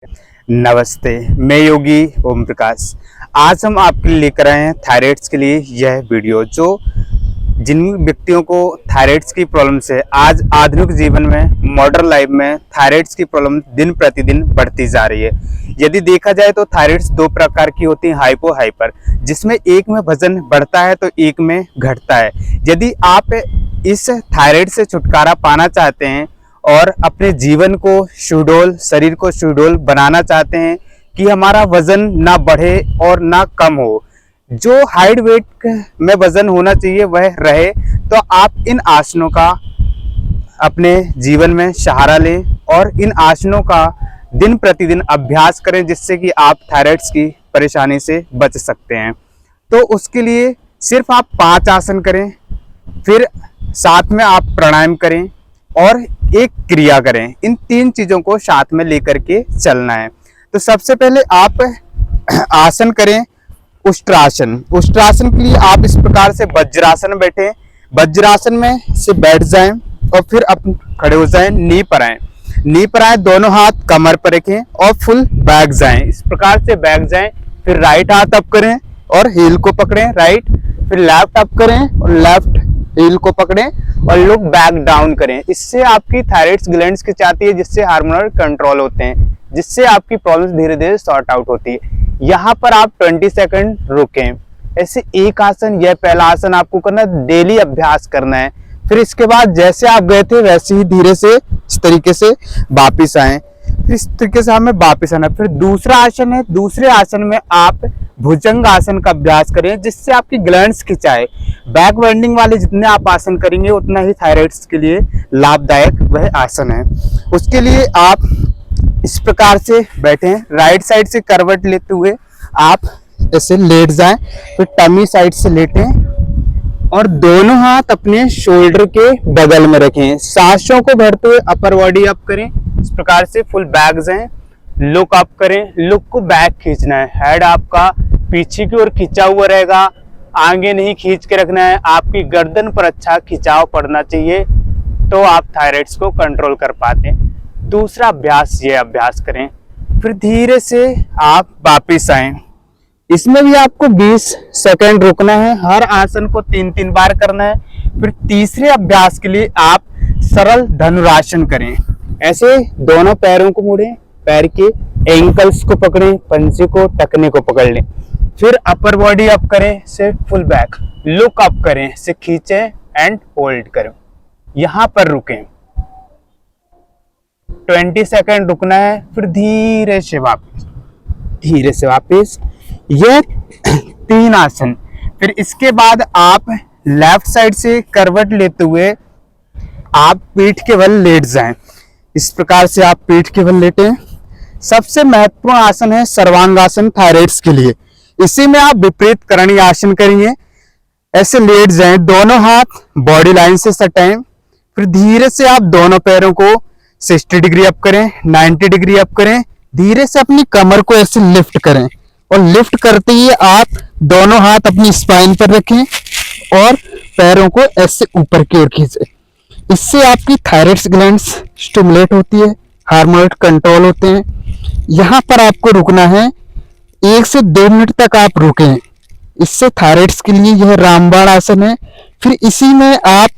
नमस्ते, मैं योगी ओम प्रकाश। आज हम आपके लिए लेकर आए हैं थायराइड्स के लिए यह वीडियो, जो जिन व्यक्तियों को थायराइड्स की प्रॉब्लम से आज आधुनिक जीवन में मॉडर्न लाइफ में थायराइड्स की प्रॉब्लम दिन प्रतिदिन बढ़ती जा रही है। यदि देखा जाए तो थायराइड्स दो प्रकार की होती है, हाइपो हाइपर, जिसमें एक में वजन बढ़ता है तो एक में घटता है। यदि आप इस थायराइड से छुटकारा पाना चाहते हैं और अपने जीवन को सुडौल, शरीर को सुडौल बनाना चाहते हैं कि हमारा वजन ना बढ़े और ना कम हो, जो हाइट वेट में वजन होना चाहिए वह रहे, तो आप इन आसनों का अपने जीवन में सहारा लें और इन आसनों का दिन प्रतिदिन अभ्यास करें, जिससे कि आप थायराइड्स की परेशानी से बच सकते हैं। तो उसके लिए सिर्फ आप 5 आसन करें, फिर साथ में आप प्राणायाम करें और एक क्रिया करें। इन 3 चीजों को साथ में लेकर के चलना है। तो सबसे पहले आप आसन करें उष्ट्रासन। उष्ट्रासन के लिए आप इस प्रकार से वज्रासन बैठे, वज्रासन में से बैठ जाएं और फिर आप खड़े हो जाएं, नी पर आए, नी पर आए, दोनों हाथ कमर पर रखें और फुल बैक जाएं। इस प्रकार से बैक जाएं, फिर राइट हाथ अप करें और हील को पकड़ें राइट, फिर लेफ्ट अप करें और लेफ्ट हील को पकड़ें और लुक बैक डाउन करें। इससे आपकी थायराइड्स ग्लैंड्स खिंचाती है, जिससे हार्मोनल कंट्रोल होते हैं, जिससे आपकी प्रॉब्लम्स धीरे धीरे सॉर्ट आउट होती है। यहाँ पर आप 20 सेकंड रुकें। ऐसे एक आसन, यह पहला आसन आपको करना, डेली अभ्यास करना है। फिर इसके बाद जैसे आप गए थे वैसे ही धीरे से इस तरीके से वापिस आए, इस तरीके से हमें वापिस आना। फिर दूसरा आसन है, दूसरे आसन में आप भुजंग आसन का अभ्यास करें, जिससे आपकी ग्लैंड्स खिंचाए। बैक बेंडिंग वाले जितने आप आसन करेंगे उतना ही थायराइड्स के लिए लाभदायक वह आसन है। उसके लिए आप इस प्रकार से बैठे, राइट साइड से करवट लेते हुए आप ऐसे लेट जाएं, फिर टमी साइड से लेटें और दोनों हाथ अपने शोल्डर के बगल में रखें। सांसों को भरते हुए अपर बॉडी अप करें, इस प्रकार से फुल बैक जाएं, लुक अप करें, लुक को बैक खींचना है, हेड आपका पीछे की ओर खींचा हुआ रहेगा, आगे नहीं खींच के रखना है। आपकी गर्दन पर अच्छा खिंचाव पड़ना चाहिए, तो आप थायराइड्स को कंट्रोल कर पाते हैं। दूसरा अभ्यास, ये अभ्यास करें, फिर धीरे से आप वापिस आए। इसमें भी आपको 20 सेकंड रुकना है, हर आसन को 3-3 बार करना है। फिर तीसरे अभ्यास के लिए आप सरल धनुरासन करें। ऐसे दोनों पैरों को मोड़ें, पैर के एंकल्स को पकड़ें, पंजे को, टखने को पकड़ लें। फिर अपर बॉडी अप करें से फुल बैक, लुक अप करें से खींचें एंड होल्ड करें। यहां पर रुकें, 20 सेकंड रुकना है, फिर धीरे से वापस, धीरे से वापस। ये 3 आसन। फिर इसके बाद आप लेफ्ट साइड से करवट लेते हुए आप पीठ के बल लेट जाएं। इस प्रकार से आप पीठ के बल लेटें। सबसे महत्वपूर्ण आसन है सर्वांगासन थायराइड्स के लिए। इसी में आप विपरीत करणीय आसन करेंगे। ऐसे लेट जाएं, दोनों हाथ बॉडी लाइन से सटाएं, फिर धीरे से आप दोनों पैरों को 60 डिग्री अप करें, 90 डिग्री अप करें। धीरे से अपनी कमर को ऐसे लिफ्ट करें और लिफ्ट करते ही आप दोनों हाथ अपनी स्पाइन पर रखें और पैरों को ऐसे ऊपर की ओर खींचें। इससे आपकी थायराइड्स ग्लैंड्स स्टिमुलेट होती है, हार्मोन कंट्रोल होते हैं। यहाँ पर आपको रुकना है, 1 से 2 मिनट तक आप रुकें। इससे थायराइड्स के लिए यह रामबाण आसन है। फिर इसी में आप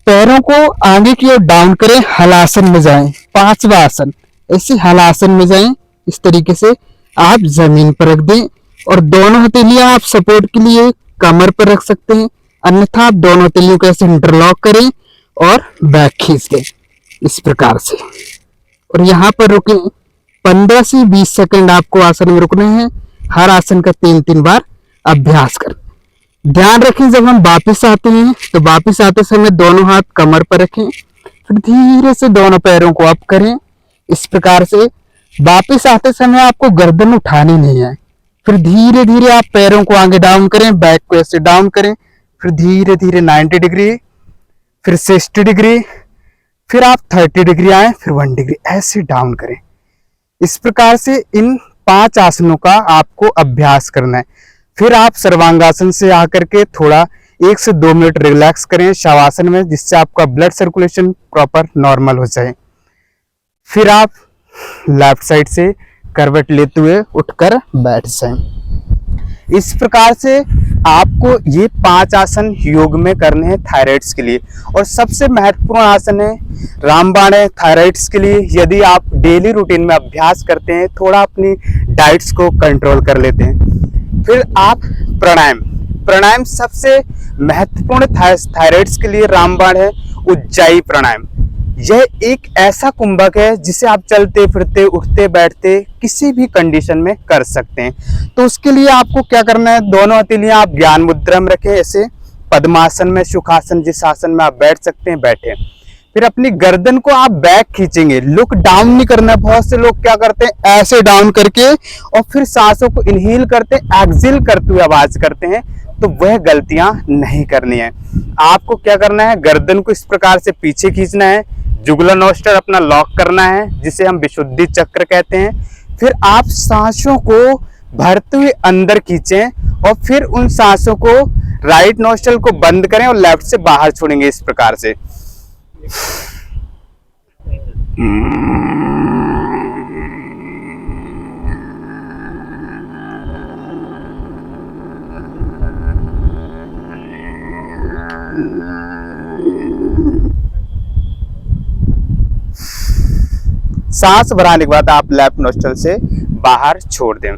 पैरों को आगे की ओर डाउन करें, हलासन में जाएं। 5वां आसन, ऐसे हलासन में जाएं। इस तरीके से आप जमीन पर रख दें और दोनों हथेलियां आप सपोर्ट के लिए कमर पर रख सकते हैं, अन्यथा आप दोनों हथेलियों को ऐसे इंटरलॉक करें और बैक खींच दें इस प्रकार से। और यहाँ पर रुकें, 15 से 20 सेकंड आपको आसन में रुकना है। हर आसन का 3-3 बार अभ्यास करें। ध्यान रखें, जब हम वापस आते हैं तो वापस आते समय दोनों हाथ कमर पर रखें, फिर धीरे से दोनों पैरों को अप करें। इस प्रकार से वापस आते समय आपको गर्दन उठानी नहीं है। फिर धीरे धीरे आप पैरों को आगे डाउन करें, बैक को ऐसे डाउन करें, फिर धीरे धीरे 90 डिग्री, फिर 60 डिग्री, फिर आप 30 डिग्री आए, फिर 1 डिग्री ऐसे डाउन करें। इस प्रकार से इन 5 आसनों का आपको अभ्यास करना है। फिर आप सर्वांगासन से आकर के थोड़ा 1 से 2 मिनट रिलैक्स करें शवासन में, जिससे आपका ब्लड सर्कुलेशन प्रॉपर नॉर्मल हो जाए। फिर आप लेफ्ट साइड से करवट लेते हुए उठकर बैठ जाएं। इस प्रकार से आपको ये 5 आसन योग में करने हैं थायराइड्स के लिए। और सबसे महत्वपूर्ण आसन है रामबाण है थायराइड्स के लिए। यदि आप डेली रूटीन में अभ्यास करते हैं, थोड़ा अपनी डाइट्स को कंट्रोल कर लेते हैं। फिर आप प्राणायाम सबसे महत्वपूर्ण थायराइड्स के लिए रामबाण है उज्जाई प्राणायाम। यह एक ऐसा कुंभक है जिसे आप चलते फिरते उठते बैठते किसी भी कंडीशन में कर सकते हैं। तो उसके लिए आपको क्या करना है, दोनों हथेलियां आप ज्ञान मुद्रा में रखें, ऐसे पद्मासन में, सुखासन, जिस आसन में आप बैठ सकते हैं बैठे। फिर अपनी गर्दन को आप बैक खींचेंगे, लुक डाउन नहीं करना। बहुत से लोग क्या करते हैं, ऐसे डाउन करके और फिर सांसों को इनहेल करते हैं, एक्सहेल करते हुए आवाज करते हैं। तो वह गलतियां नहीं करनी है। आपको क्या करना है, गर्दन को इस प्रकार से पीछे खींचना है, जुगुलर नोस्ट्रल अपना लॉक करना है, जिसे हम विशुद्धि चक्र कहते हैं। फिर आप सांसों को भरते हुए अंदर खींचें और फिर उन सांसों को राइट नोस्ट्रल को बंद करें और लेफ्ट से बाहर छोड़ेंगे इस प्रकार से। सांस भराने के बाद आप लेफ्ट नोस्ट्रल से बाहर छोड़ दें।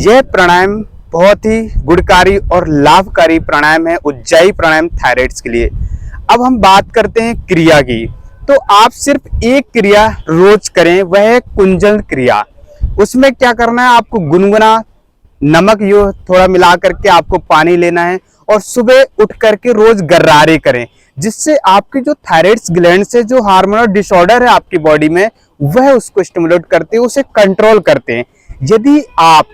यह प्राणायाम बहुत ही गुणकारी और लाभकारी प्राणायाम है, उज्जाई प्राणायाम थायराइड्स के लिए। अब हम बात करते हैं क्रिया की। तो आप सिर्फ एक क्रिया रोज करें, वह है कुंजन क्रिया। उसमें क्या करना है, आपको गुनगुना नमक यो थोड़ा मिला करके आपको पानी लेना है और सुबह उठ करके रोज गर्रारे करें, जिससे आपकी जो थायराइड्स ग्लैंड से जो हार्मोनल डिसऑर्डर है आपकी बॉडी में, वह उसको स्टिमुलेट करते हैं, उसे कंट्रोल करते हैं। यदि आप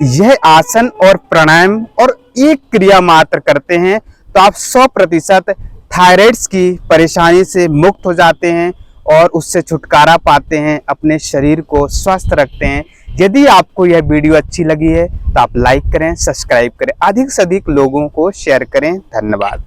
यह आसन और प्राणायाम और एक क्रिया मात्र करते हैं तो आप 100% थायराइड्स की परेशानी से मुक्त हो जाते हैं और उससे छुटकारा पाते हैं, अपने शरीर को स्वस्थ रखते हैं। यदि आपको यह वीडियो अच्छी लगी है तो आप लाइक करें, सब्सक्राइब करें, अधिक से अधिक लोगों को शेयर करें। धन्यवाद।